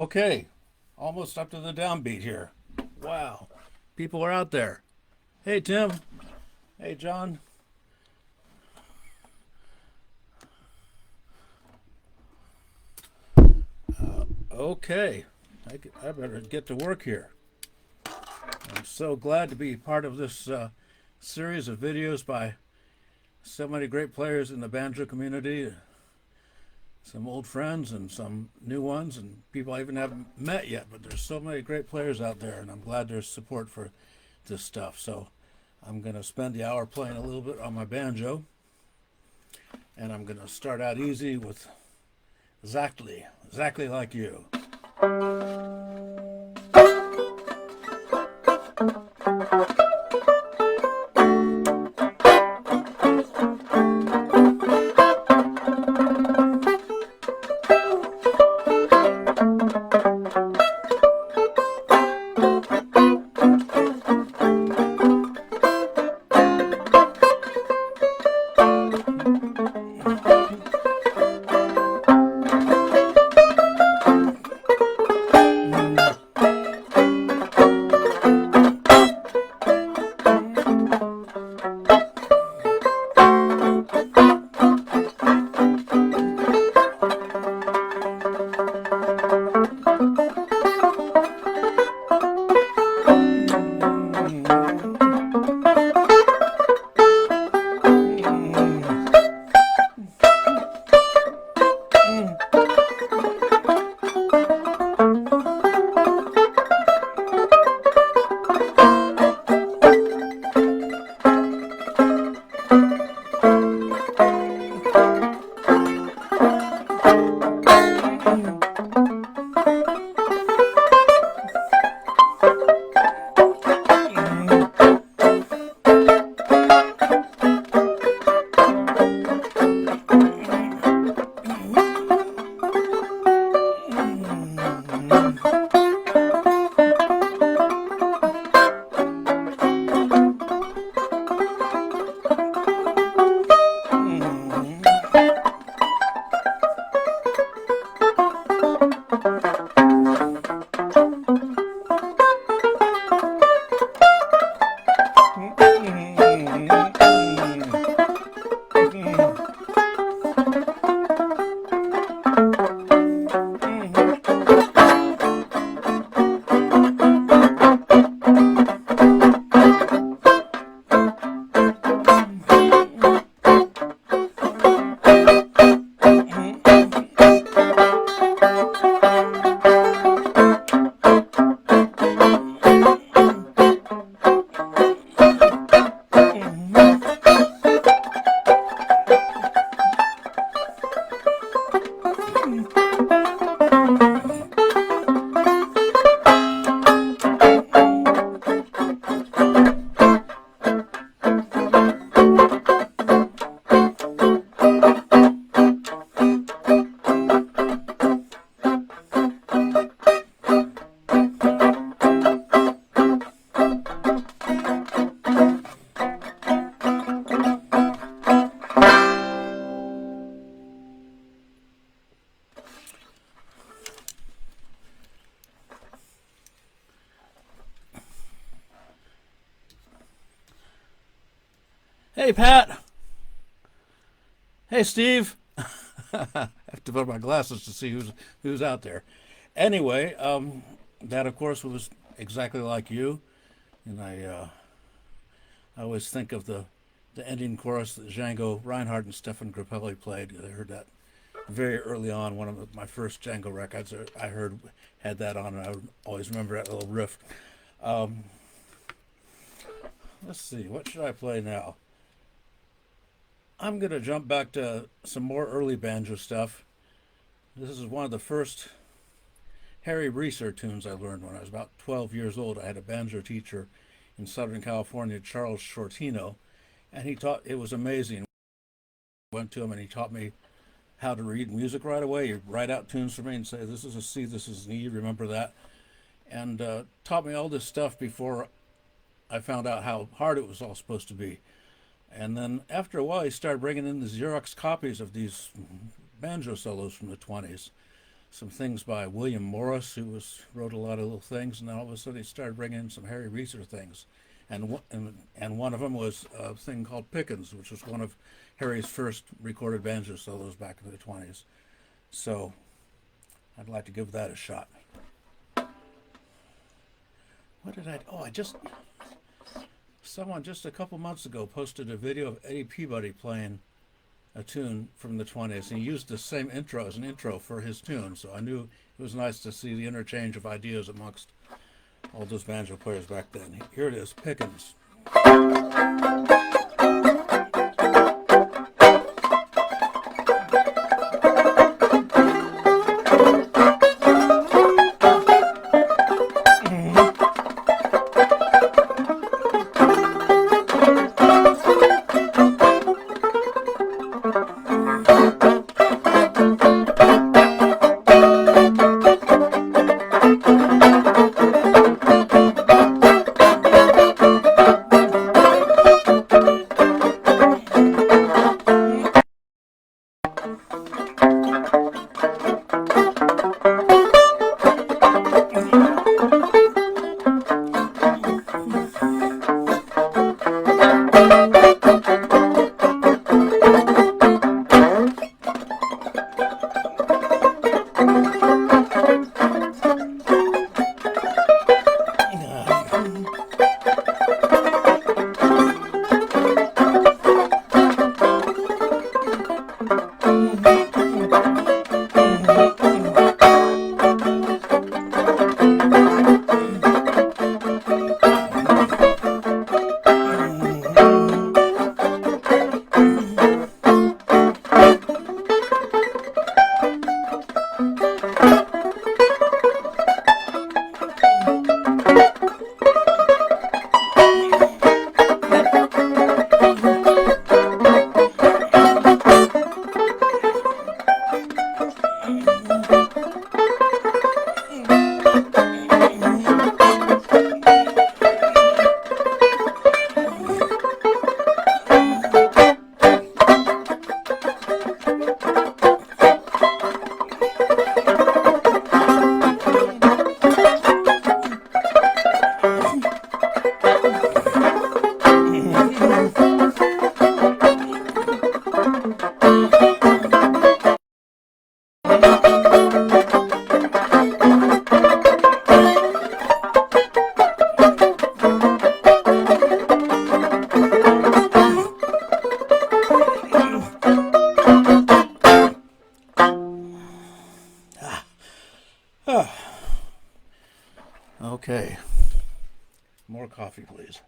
Okay, almost up to the downbeat here. Wow, people are out there. Hey, Tim. Hey, John. Okay, I better get to work here. I'm so glad to be part of this series of videos by so many great players in the banjo community. Some old friends and some new ones, and people I even haven't met yet. But there's so many great players out there, and I'm glad there's support for this stuff. So I'm going to spend the hour playing a little bit on my banjo, and I'm going to start out easy with exactly like you. Hey, Pat. Hey, Steve. I have to put on my glasses to see who's out there. Anyway, that of course was exactly like you, and I always think of the ending chorus that Django Reinhardt and Stefan Grappelli played. I heard that very early on. One of my first Django records I heard had that on, and I would always remember that little riff. Um, let's see, what should I play now? I'm gonna jump back to some more early banjo stuff. This is one of the first Harry Reeser tunes I learned when I was about 12 years old. I had a banjo teacher in Southern California, Charles Shortino, and he taught. It was amazing. I went to him and he taught me how to read music right away. He'd write out tunes for me and say, "This is a C, this is an E. Remember that?" And taught me all this stuff before I found out how hard it was all supposed to be. And then after a while, he started bringing in the Xerox copies of these banjo solos from the 20s. some things by William Morris, who wrote a lot of little things, and then all of a sudden he started bringing in some Harry Reeser things, and one of them was a thing called Pickens, which was one of Harry's first recorded banjo solos back in the 20s. So I'd like to give that a shot. What did I? Oh, someone just a couple months ago posted a video of Eddie Peabody playing a tune from the 20s, and he used the same intro as an intro for his tune, so I knew it was nice to see the interchange of ideas amongst all those banjo players back then. Here it is, Pickens. Okay. More coffee, please.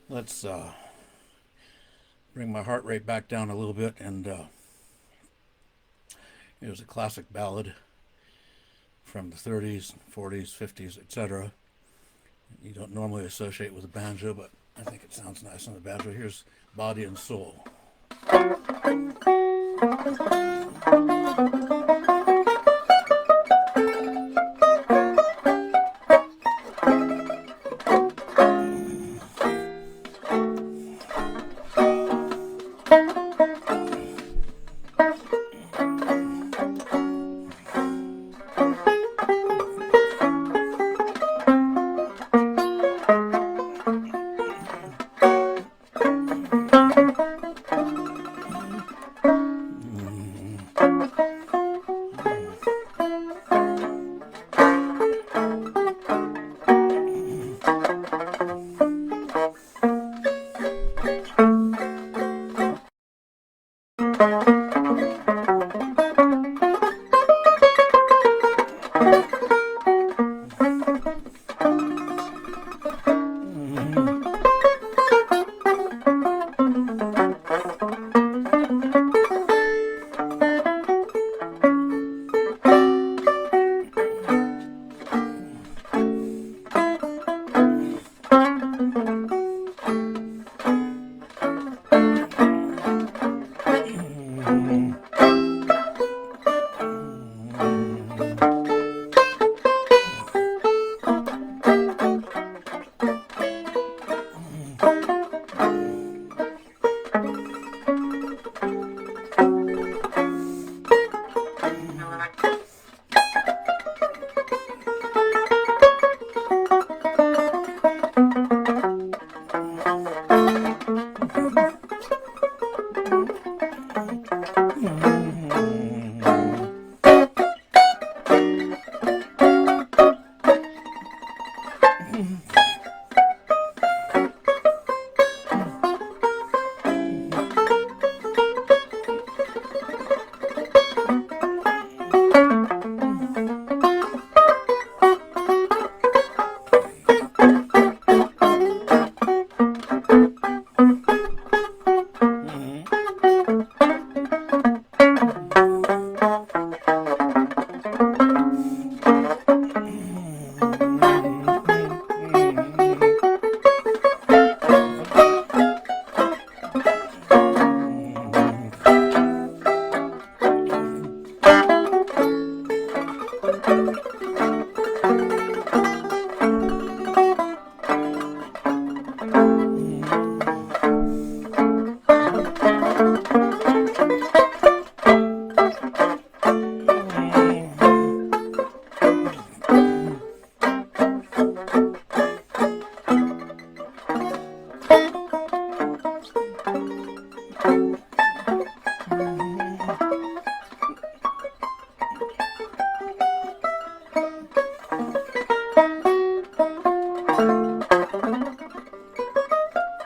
Let's bring my heart rate back down a little bit, and here's a classic ballad from the 30s, 40s, 50s, etc. You don't normally associate with a banjo, but I think it sounds nice on the banjo. Here's Body and Soul.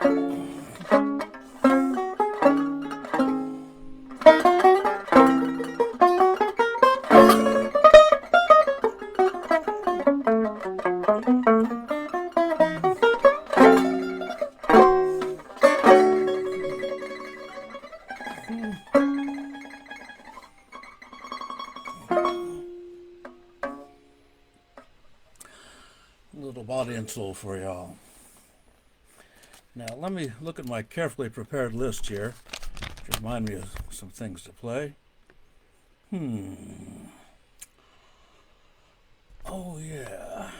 A little body and soul for y'all. Now let me look at my carefully prepared list here to remind me of some things to play. Oh yeah.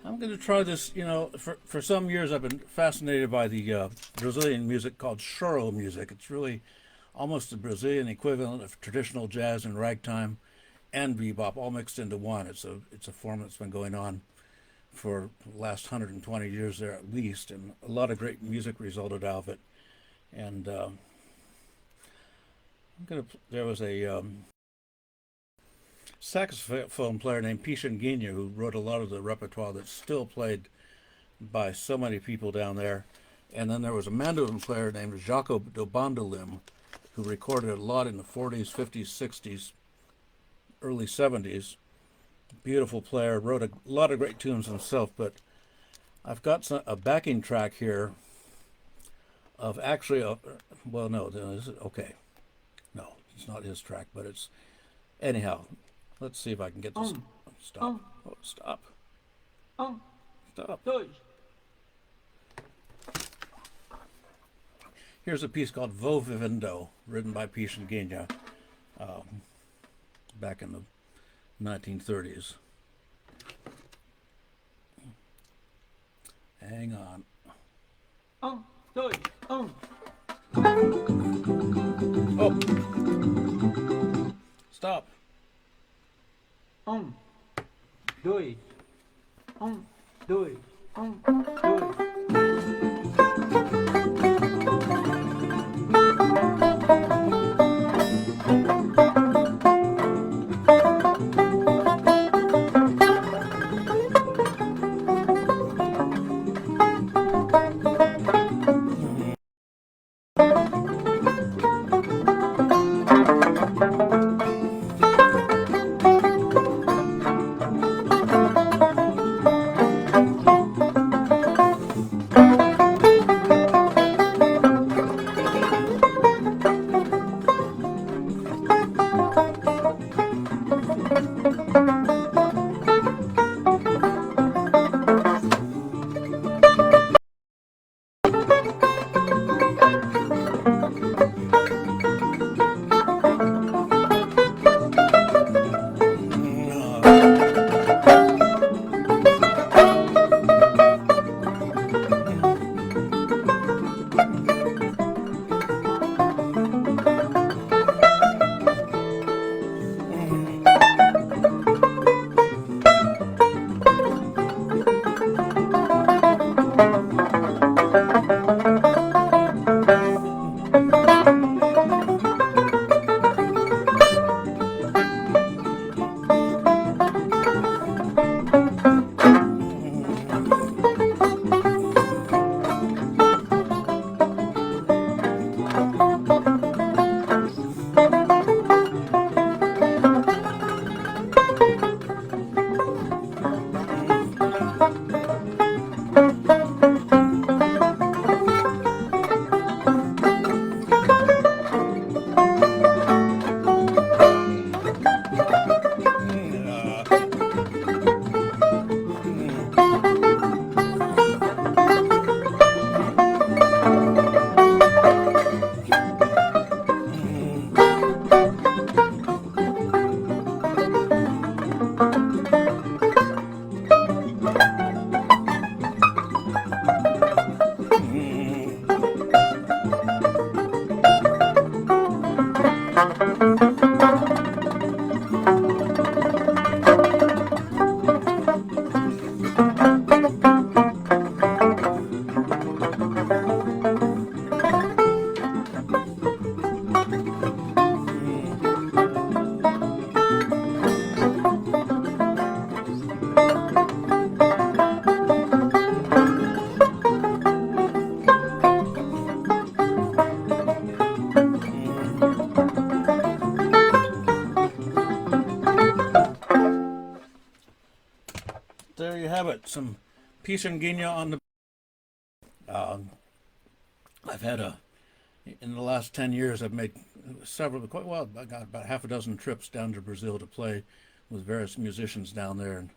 I'm going to try this, for some years I've been fascinated by the Brazilian music called choro music. It's really almost the Brazilian equivalent of traditional jazz and ragtime and bebop all mixed into one. It's a form that's been going on for the last 120 years there at least, and a lot of great music resulted out of it. And there was a saxophone player named Pickens who wrote a lot of the repertoire that's still played by so many people down there. And then there was a mandolin player named Jaco do Bandolim who recorded a lot in the 40s, 50s, 60s, early 70s. Beautiful player, wrote a lot of great tunes himself, but I've got a backing track here of actually, okay. No, it's not his track, but it's, anyhow, let's see if I can get this. Stop. Oh, stop. Stop. Here's a piece called Vo Vivendo, written by Pickens back in the 1930s. Hang on. Oh. Stop. Dois. Dois. Dois. it. Some Pisangina on the. I've had in the last 10 years, I've made I got about half a dozen trips down to Brazil to play with various musicians down there. And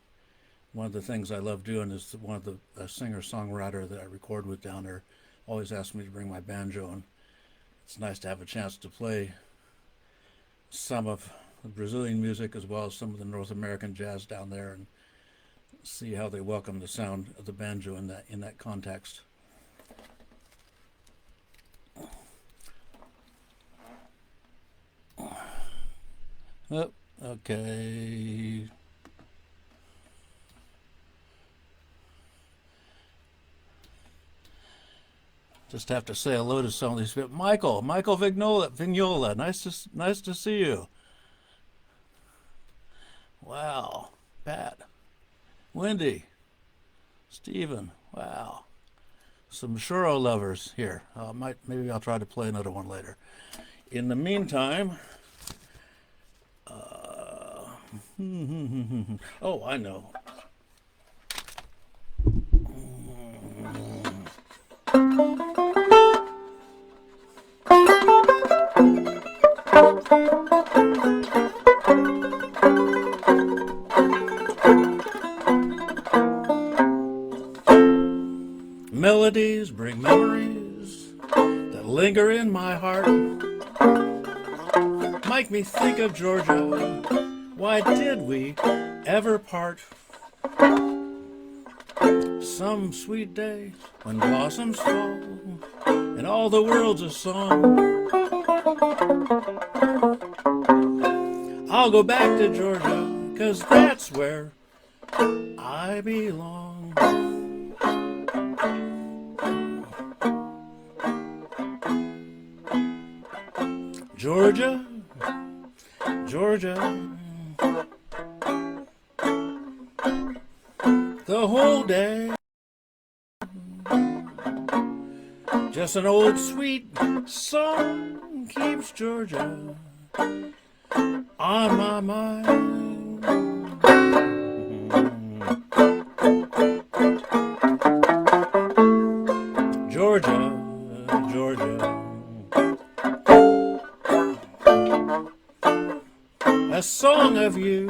one of the things I love doing is one of the singer-songwriter that I record with down there always asks me to bring my banjo, and it's nice to have a chance to play some of the Brazilian music as well as some of the North American jazz down there, and see how they welcome the sound of the banjo in that context. Oh, okay. Just have to say hello to some of these people. Michael Vignola, nice to see you. Wow, Pat, Wendy, Stephen. Wow, some choro lovers here. Maybe I'll try to play another one later. In the meantime, oh, I know. Melodies bring memories that linger in my heart. Make me think of Georgia. Why did we ever part? Some sweet day when blossoms fall and all the world's a song. I'll go back to Georgia, 'cause that's where I belong. Georgia, Georgia, the whole day. Just an old sweet song keeps Georgia on my mind. Georgia, Georgia, a song of you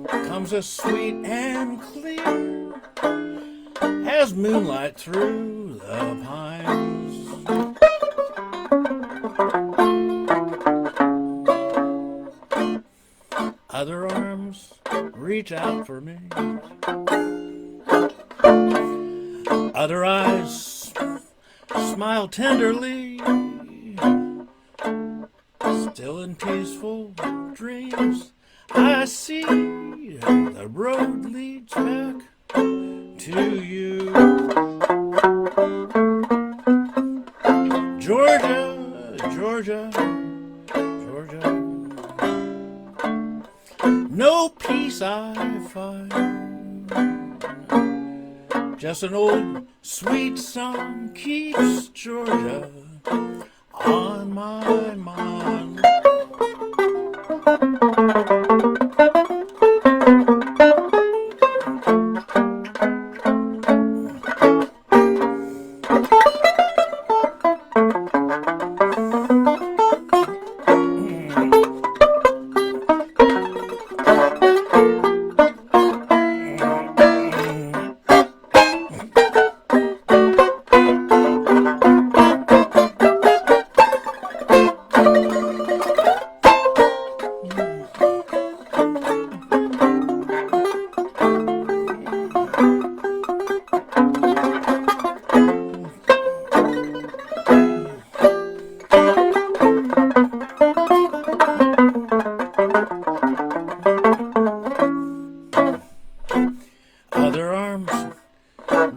comes as sweet and clear as moonlight through the pines. Other arms reach out for me. Other eyes smile tenderly. Still in peaceful dreams, I see the road leads back to you. Georgia, Georgia, Georgia, no peace I find. Just an old sweet song keeps Georgia on my mind.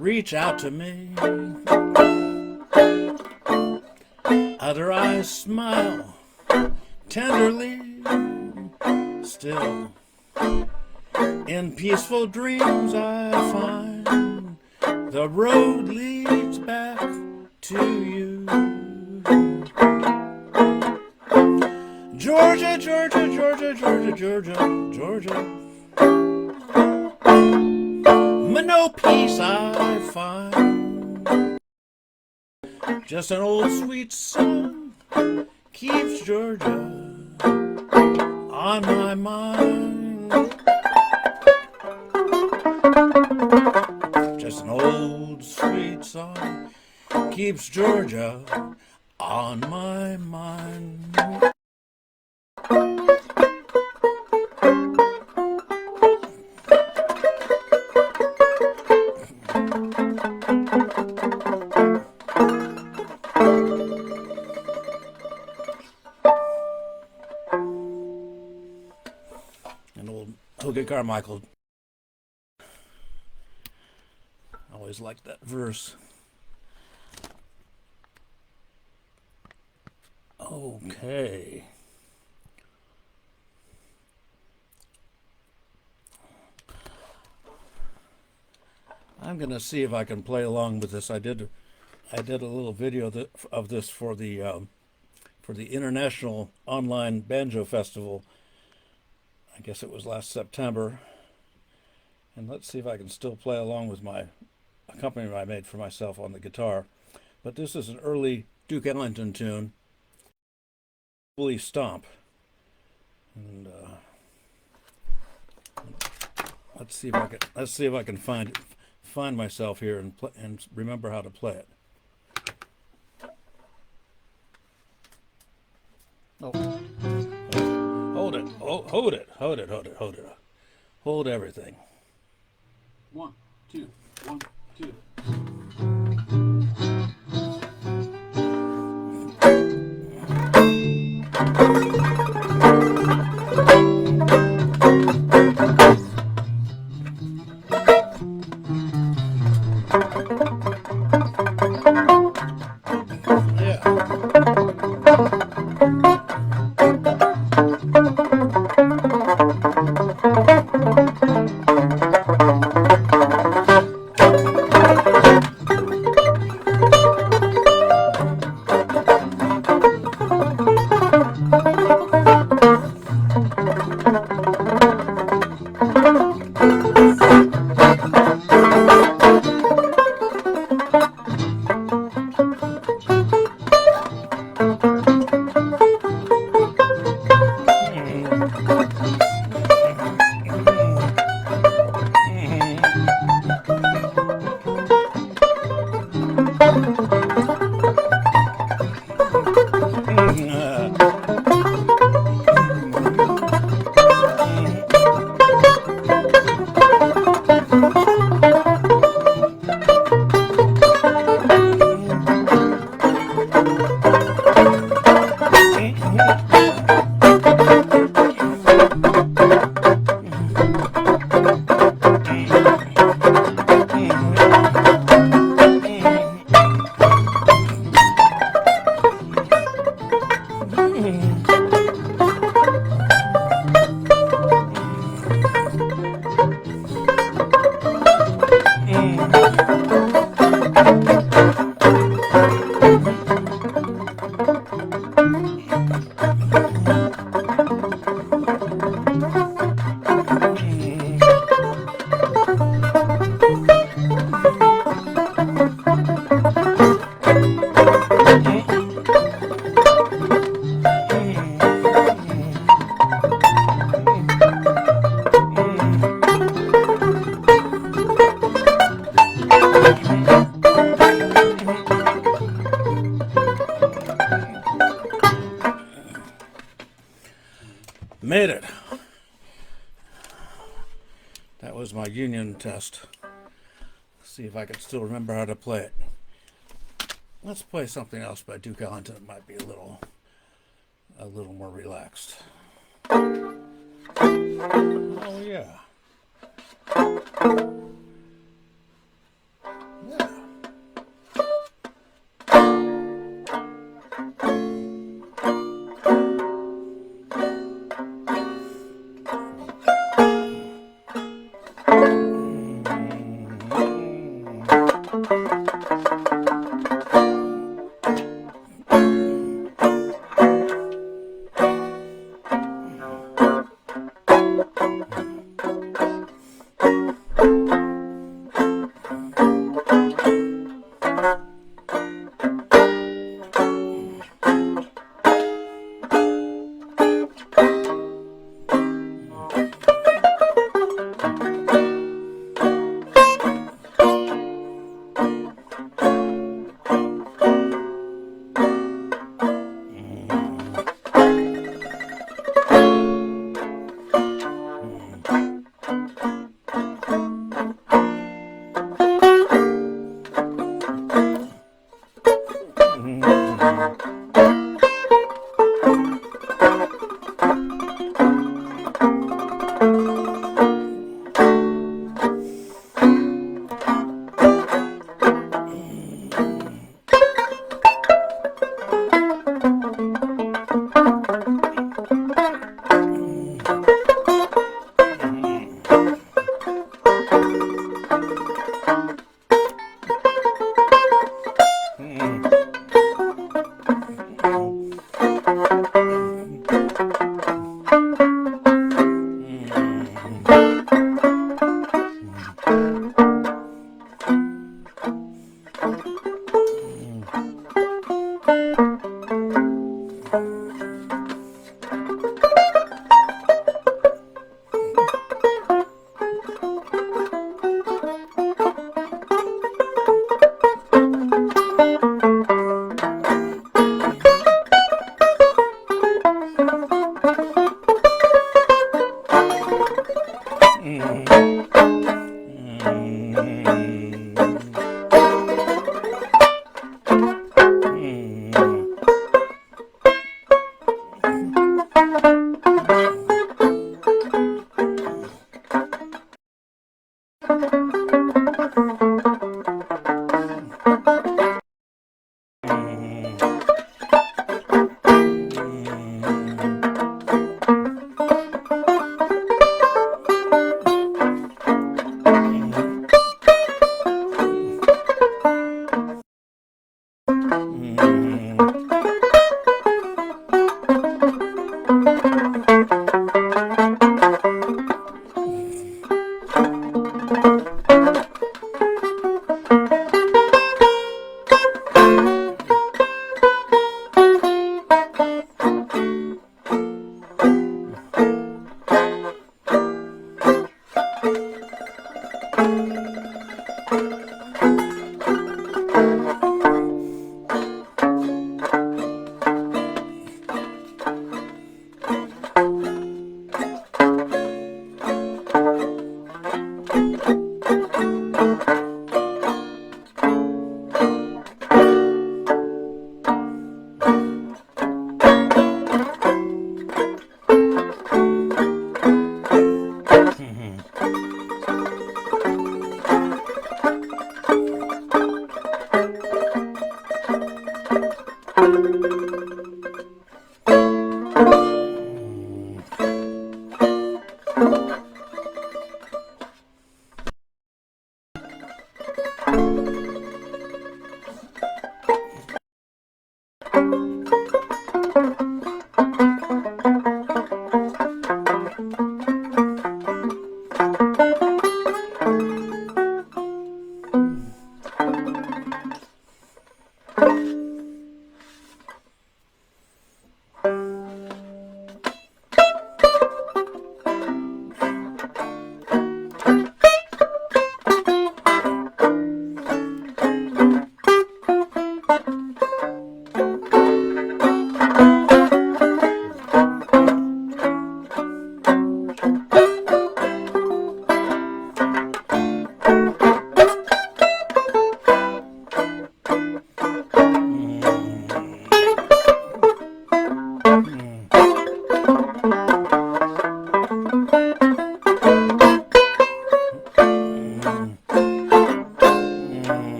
Reach out to me. Other eyes smile tenderly. Still in peaceful dreams I find the road leads back to you. Georgia, Georgia, Georgia, Georgia, Georgia, Georgia. but no peace I find. Just an old sweet song keeps Georgia on my mind. Just an old sweet song keeps Georgia on my mind. An old Hoagie Carmichael. I always liked that verse. Okay. I'm going to see if I can play along with this. I did a little video of this for the International Online Banjo Festival. I guess it was last September. And let's see if I can still play along with my accompaniment I made for myself on the guitar. But this is an early Duke Ellington tune, Bully Stomp. And let's see if I can find myself here and remember how to play it. Oh, hold it! Oh, hold it! Hold everything. 1, 2, 1, 2. Made it. That was my union test. See if I can still remember how to play it. Let's play something else by Duke Ellington. It might be a little more relaxed. Oh yeah. Yeah.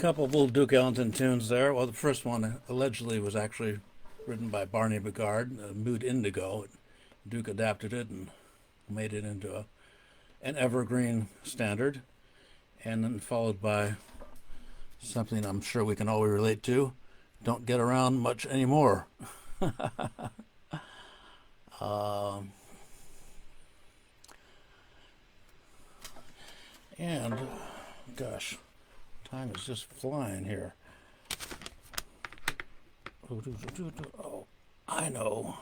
couple of little Duke Ellington tunes there. Well, the first one allegedly was actually written by Barney Bigard, Mood Indigo. Duke adapted it and made it into an evergreen standard, and then followed by something I'm sure we can all relate to. Don't get around much anymore. And, gosh, time is just flying here. Oh, I know.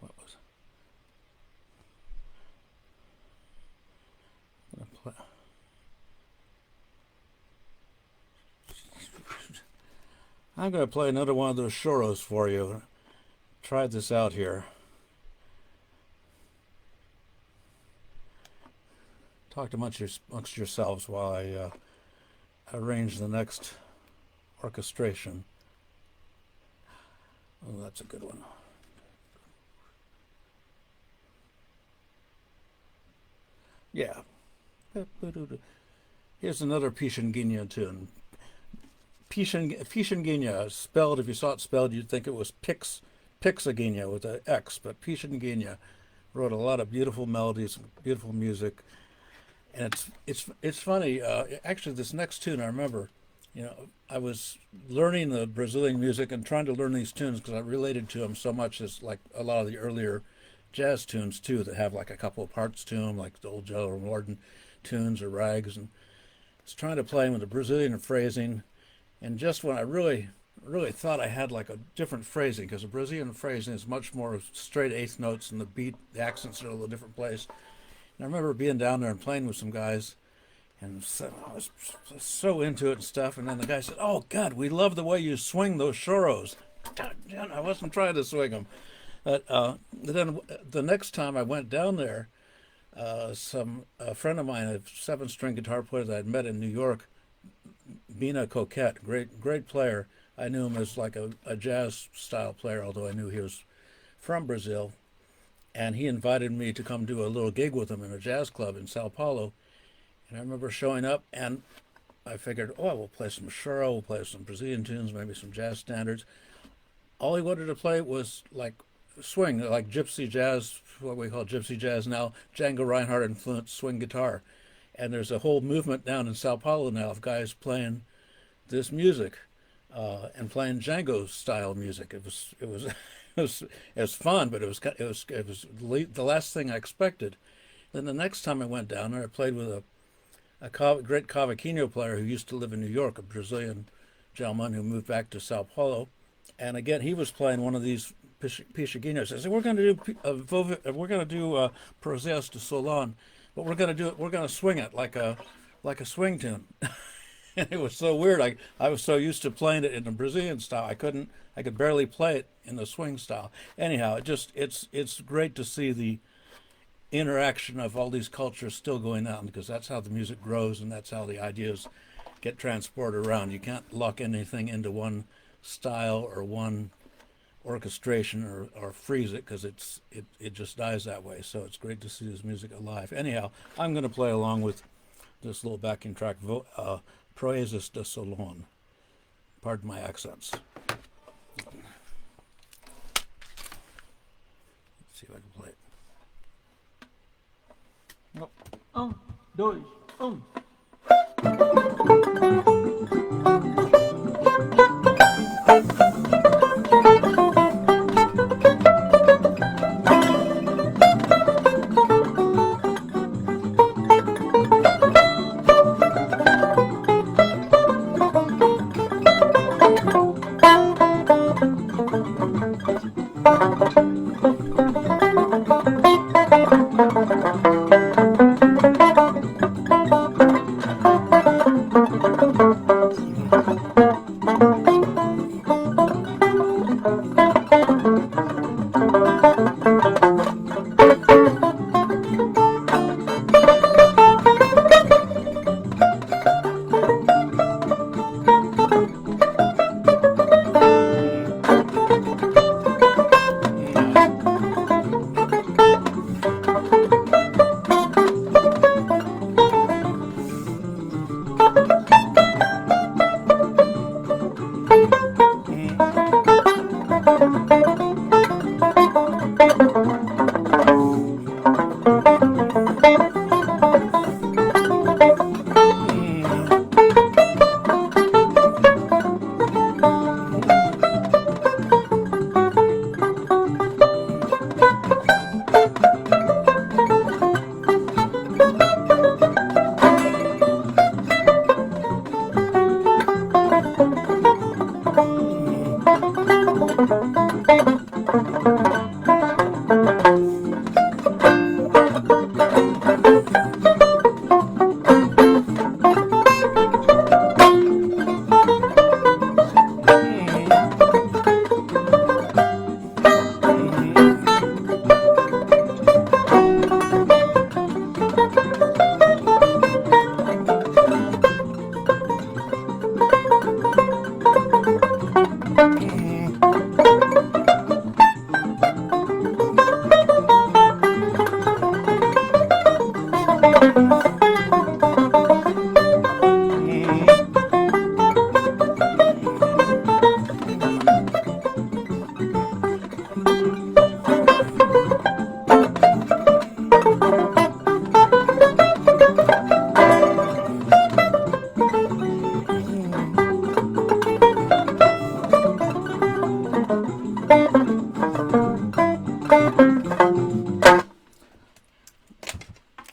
What was I'm going to play another one of those choros for you. Try this out here. Talk amongst yourselves while I arrange the next orchestration. Oh, that's a good one. Yeah. Here's another Pishanginia tune. Pishanginia, spelled, if you saw it spelled, you'd think it was Pixaginia with an X, but Pishanginia wrote a lot of beautiful melodies, beautiful music. And it's funny. Actually, this next tune, I remember, I was learning the Brazilian music and trying to learn these tunes because I related to them so much as like a lot of the earlier jazz tunes too that have like a couple of parts to them, like the old Jello Morton tunes or rags. And I was trying to play them with the Brazilian phrasing, and just when I really thought I had like a different phrasing, because the Brazilian phrasing is much more straight eighth notes, and the accents are a little different place. And I remember being down there and playing with some guys, and so, I was so into it and stuff. And then the guy said, "Oh God, we love the way you swing those choros." I wasn't trying to swing them. But then the next time I went down there, a friend of mine, a 7-string guitar player that I'd met in New York, Bina Coquette, great player. I knew him as like a jazz style player, although I knew he was from Brazil. And he invited me to come do a little gig with him in a jazz club in Sao Paulo. And I remember showing up, and I figured, we'll play some choro, we'll play some Brazilian tunes, maybe some jazz standards. All he wanted to play was like swing, like gypsy jazz, what we call gypsy jazz now, Django Reinhardt influenced swing guitar. And there's a whole movement down in Sao Paulo now of guys playing this music and playing Django style music. It was fun, but it was the last thing I expected. Then the next time I went down there, I played with a great cavaquinho player who used to live in New York, a Brazilian gentleman who moved back to Sao Paulo, and again he was playing one of these Pishanguinos. I said, we're going to do Prozeas de Solon, but we're going to swing it like a swing tune. And it was so weird. I was so used to playing it in the Brazilian style, I could barely play it in the swing style. Anyhow, it's great to see the interaction of all these cultures still going on, because that's how the music grows and that's how the ideas get transported around. You can't lock anything into one style or one orchestration or freeze it, because it just dies that way. So it's great to see this music alive. Anyhow, I'm going to play along with this little backing track, Proezas de Solon. Pardon my accents. Let's see if I can play it. Nope. 1, 2, 1.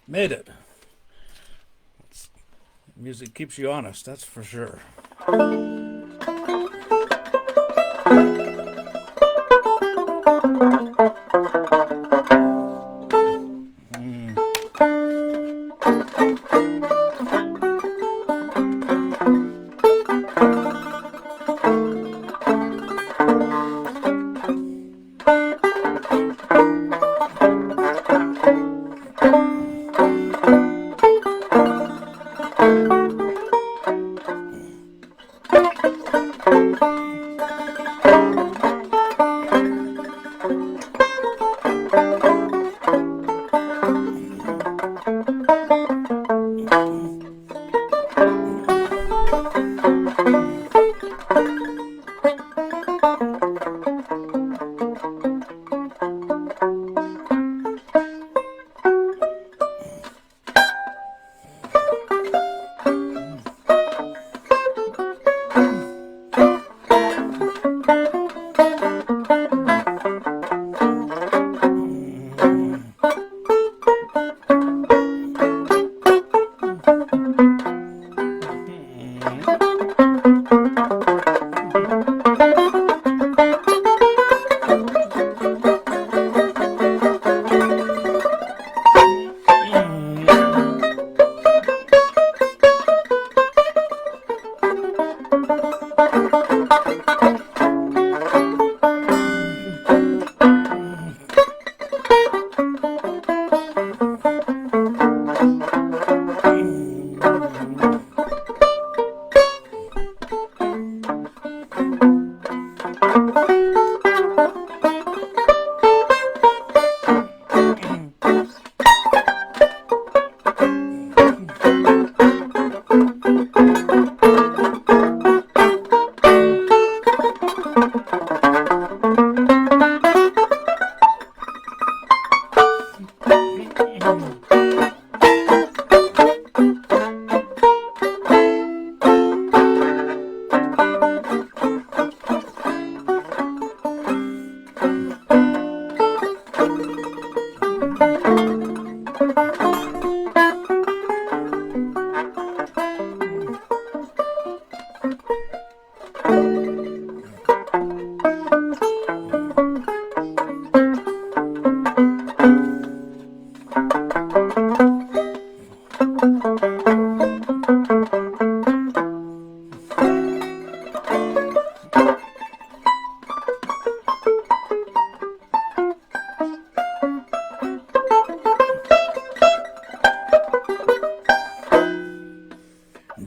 Made it. Music keeps you honest, that's for sure.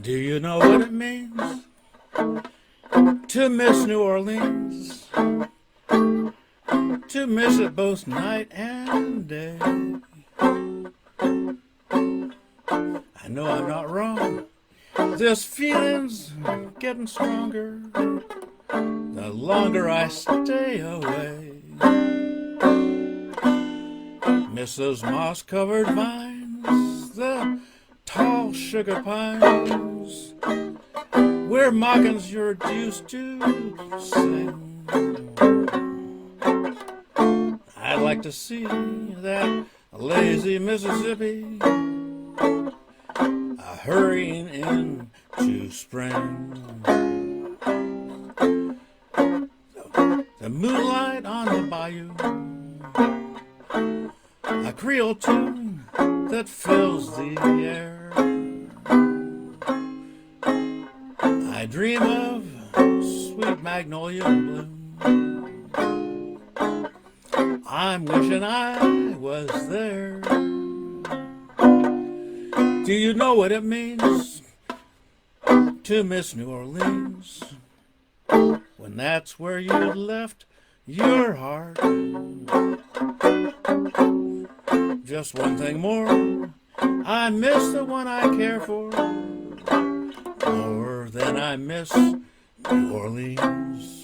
Do you know what it means to miss New Orleans? To miss it both night and day. I know I'm not wrong. This feeling's getting stronger the longer I stay away. Miss those moss-covered vines, the tall sugar pines, where mockings you're used to sing. I'd like to see that lazy Mississippi hurrying into spring. bayou, a Creole tune that fills the air. I dream of sweet magnolia bloom. I'm wishing I was there. Do you know what it means to miss New Orleans, when that's where you left your heart? Just one thing more, I miss the one I care for more than I miss New Orleans.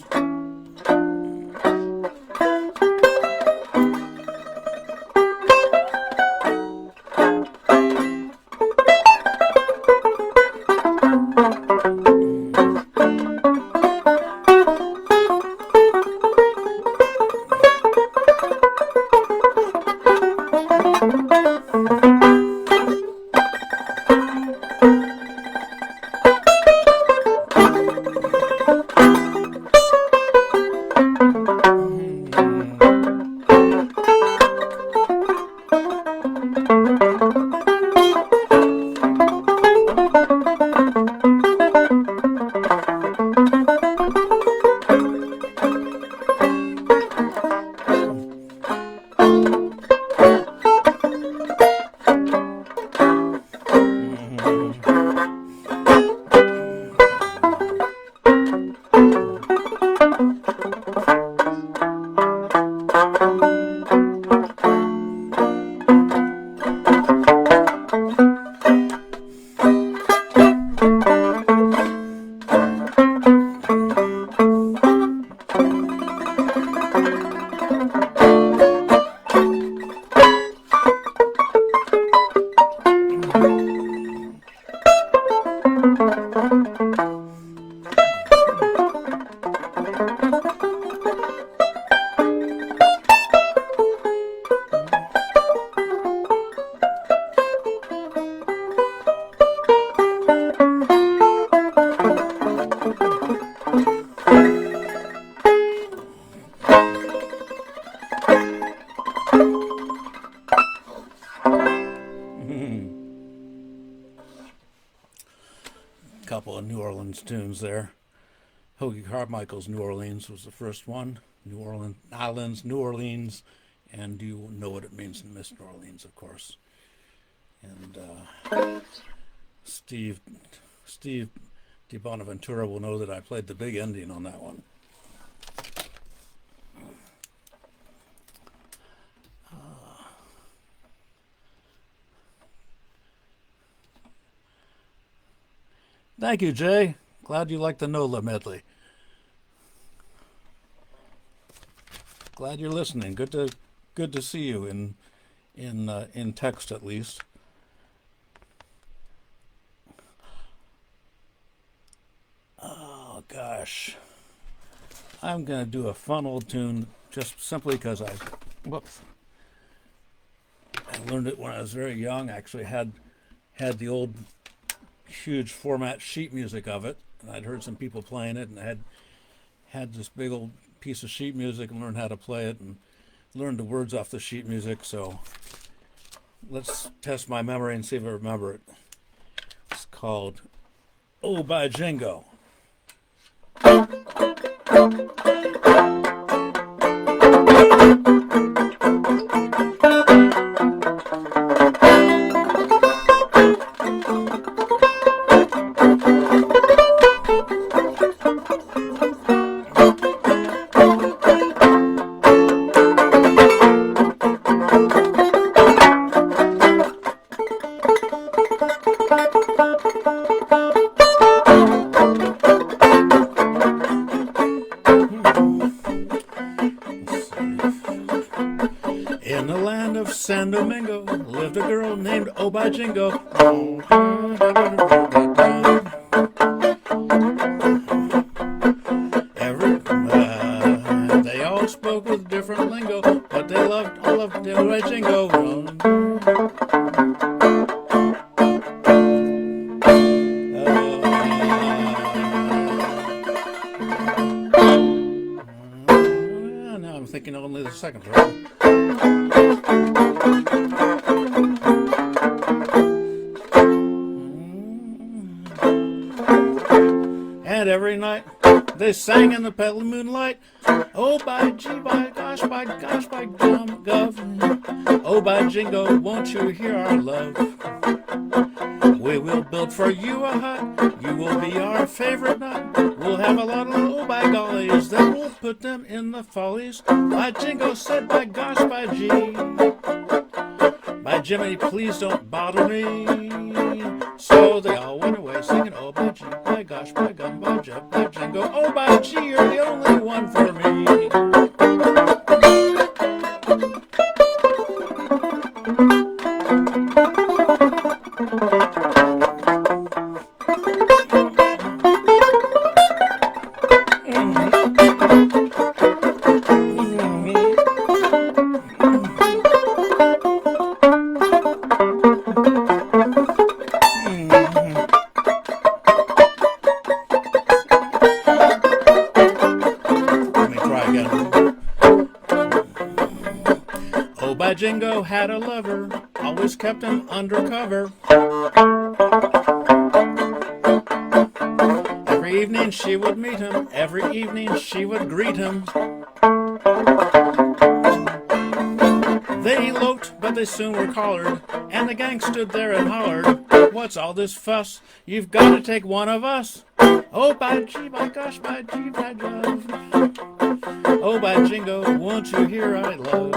Couple of New Orleans tunes there. Hoagie Carmichael's New Orleans was the first one. New Orleans, Islands, New Orleans, and Do You Know What It Means to Miss New Orleans, of course. And Steve DiBonaventura will know that I played the big ending on that one. Thank you, Jay. Glad you liked the NOLA medley. Glad you're listening. Good to see you in text at least. Oh gosh, I'm gonna do a fun old tune just simply because I learned it when I was very young. I actually had the old huge format sheet music of it, and I'd heard some people playing it, and I had this big old piece of sheet music and learned how to play it and learned the words off the sheet music. So let's test my memory and see if I remember it. It's called "Oh" by Jingo. In the land of San Domingo lived a girl named Oh by Jingo. They all spoke with different lingo, but they loved all of Oh by Jingo. Now I'm I'm thinking only the second verse. And every night they sang in the pale moonlight. Oh, by gee, by gosh, by gum, gov. Oh, by Jingo, won't you hear our love? We will build for you a hut. You will be our favorite nut. We'll have a lot of oh by gollies. Then we'll put them in the follies. By Jingo said, by gosh, by gee. By Jiminy, please don't bother me. So they all went away singing, oh, by gee, by gosh, by gum, by jub, by Jingo. Oh, by gee, you're the only one for me. Jingo had a lover, always kept him undercover. Every evening she would meet him, every evening she would greet him. They eloped, but they soon were collared, and the gang stood there and hollered, what's all this fuss? You've got to take one of us. Oh, by gee, by gosh, by gee, by jove. Oh, by Jingo, won't you hear our love?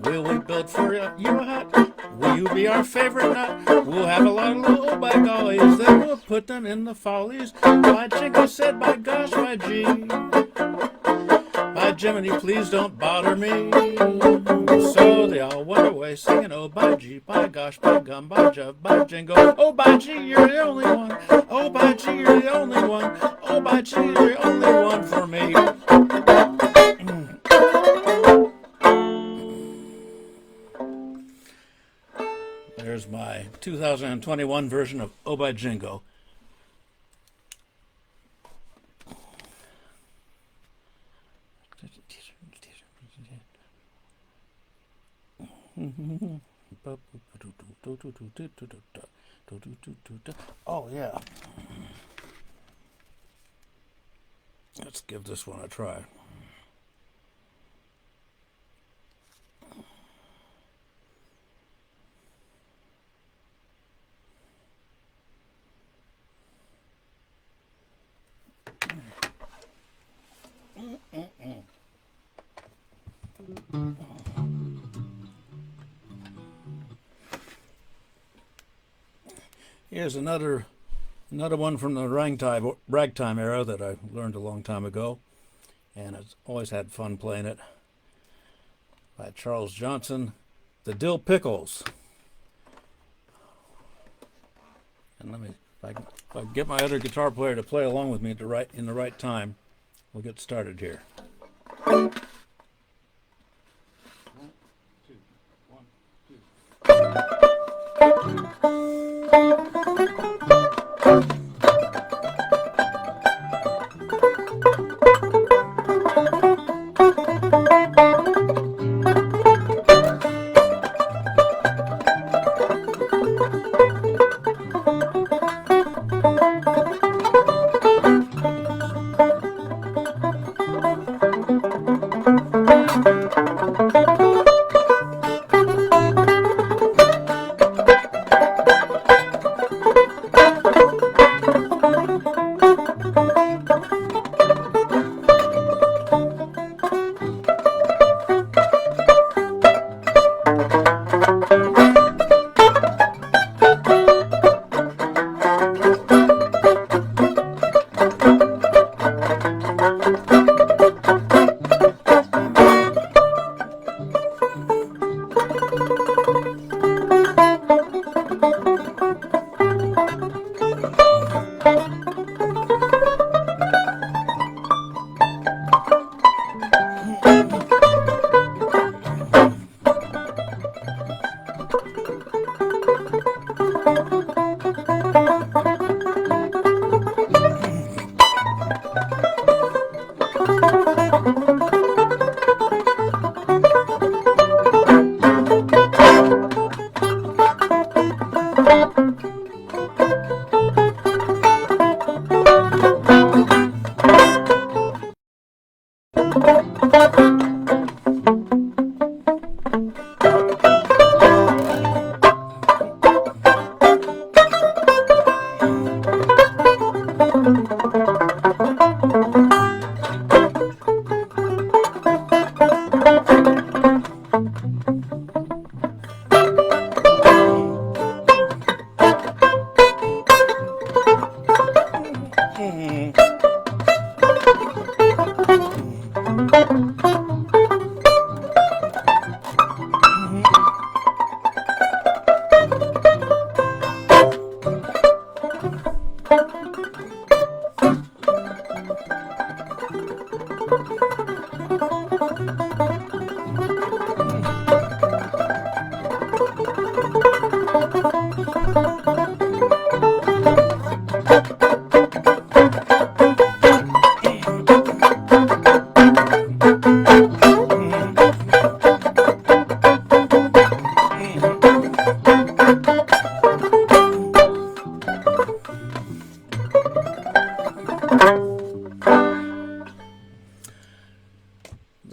Will we build for you a hut? Will you be our favorite nut? We'll have a lot of little by gollies, then we'll put them in the follies. By Jingo said, by gosh, by gee. By Jiminy, please don't bother me. So they all went away singing, oh, by gee, by gosh, by gum, by jub, by Jingo. Oh, by gee, you're the only one. Oh, by gee, you're the only one. Oh, by gee, you're the only one for me. There's my 2021 version of Oh, by Jingo. Oh, yeah. Let's give this one a try. Here's another one from the ragtime era that I learned a long time ago, and I've always had fun playing it. By Charles Johnson, the Dill Pickles. And if I can get my other guitar player to play along with me in the right time, we'll get started here. 1, 2, 1, 2.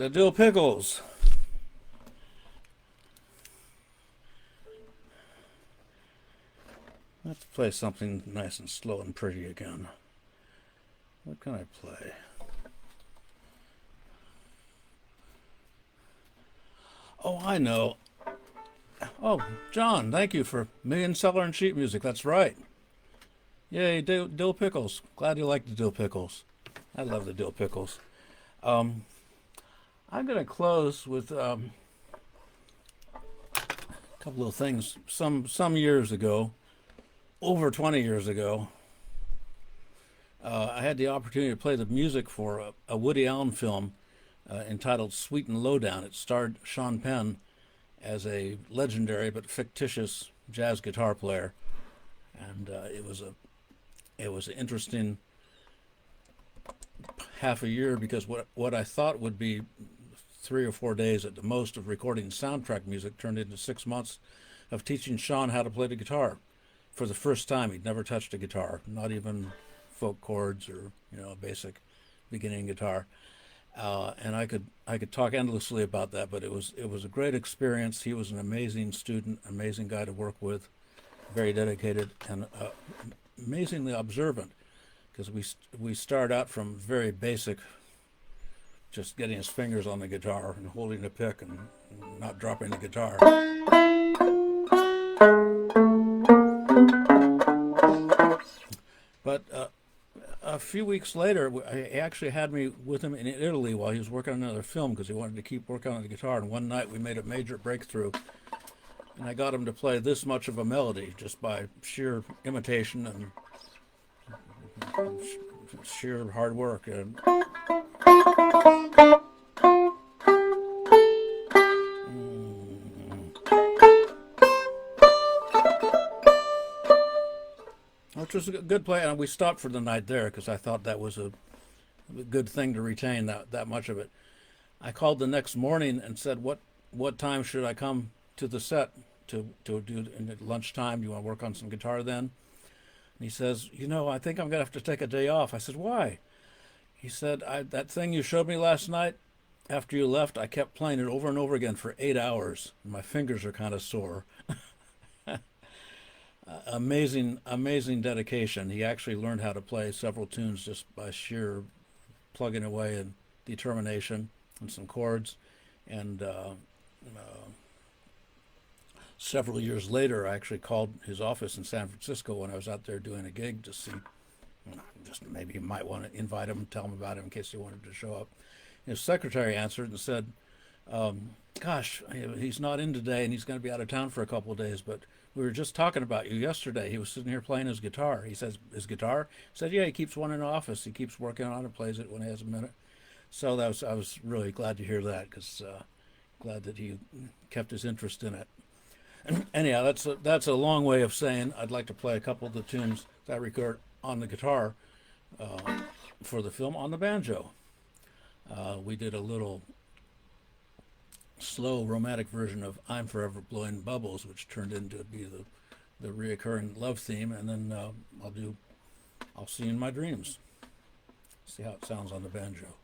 The Dill Pickles. Let's play something nice and slow and pretty again. What can I play? Oh, I know. Oh, John, thank you for million seller and sheet music. That's right. Yay, Dill Pickles. Glad you like the Dill Pickles. I love the Dill Pickles. I'm going to close with a couple of things. Some years ago, over 20 years ago, I had the opportunity to play the music for a Woody Allen film entitled Sweet and Lowdown. It starred Sean Penn as a legendary but fictitious jazz guitar player, and it was an interesting half a year, because what I thought would be 3 or 4 days at the most of recording soundtrack music turned into 6 months of teaching Sean how to play the guitar. For the first time, he'd never touched a guitar, not even folk chords or a basic beginning guitar. And I could talk endlessly about that, but it was a great experience. He was an amazing student, amazing guy to work with, very dedicated and amazingly observant, because we start out from very basic, just getting his fingers on the guitar and holding the pick and not dropping the guitar. But a few weeks later, he actually had me with him in Italy while he was working on another film, because he wanted to keep working on the guitar. And one night we made a major breakthrough, and I got him to play this much of a melody just by sheer imitation and sheer hard work. And which was a good play, and we stopped for the night there because I thought that was a good thing to retain that much of it. I called the next morning and said, "What time should I come to the set to do at lunchtime? Do you want to work on some guitar then?" And he says, "I think I'm gonna have to take a day off." I said, "Why?" He said, "That thing you showed me last night after you left, I kept playing it over and over again for 8 hours, and my fingers are kind of sore." Amazing dedication. He actually learned how to play several tunes just by sheer plugging away and determination and some chords. And several years later, I actually called his office in San Francisco when I was out there doing a gig to see, just maybe he might want to invite him and tell him about it in case he wanted to show up. His secretary answered and said, "Gosh, he's not in today and he's going to be out of town for a couple of days, but we were just talking about you yesterday. He was sitting here playing his guitar." He says, "His guitar?" He said, "Yeah, he keeps one in the office. He keeps working on it, plays it when he has a minute." So I was really glad to hear that, because glad that he kept his interest in it. And anyhow, that's a long way of saying I'd like to play a couple of the tunes that I record on the guitar for the film on the banjo. We did a little slow romantic version of "I'm Forever Blowing Bubbles," which turned into be the reoccurring love theme, and then I'll See You in My Dreams. See how it sounds on the banjo.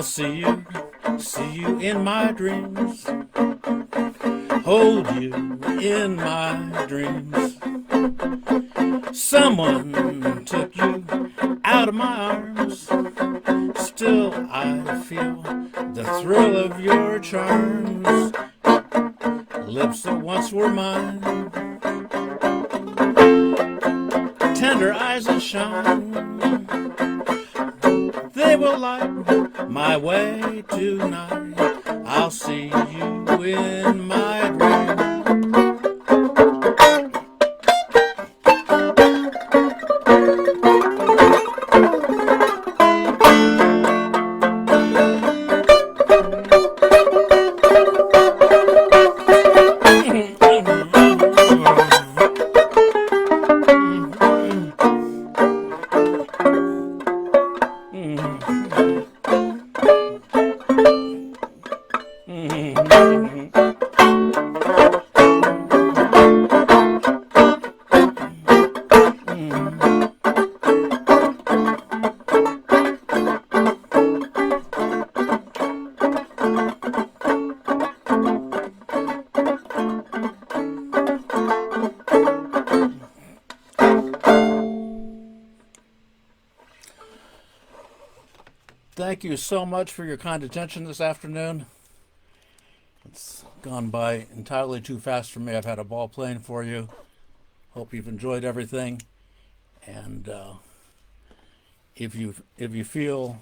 I'll see you in my dreams, hold you in my dreams. Someone took you out of my arms, still I feel the thrill of your charms. Lips that once were mine, tender eyes that shine, they will light my way tonight. I'll see you in my dreams. Thank you so much for your kind attention this afternoon. It's gone by entirely too fast for me. I've had a ball playing for you. Hope you've enjoyed everything. And if you feel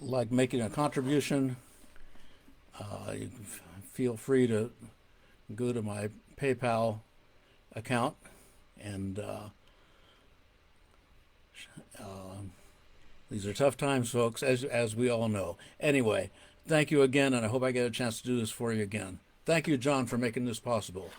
like making a contribution, you feel free to go to my PayPal account, and these are tough times, folks, as we all know. Anyway, thank you again, and I hope I get a chance to do this for you again. Thank you, John, for making this possible.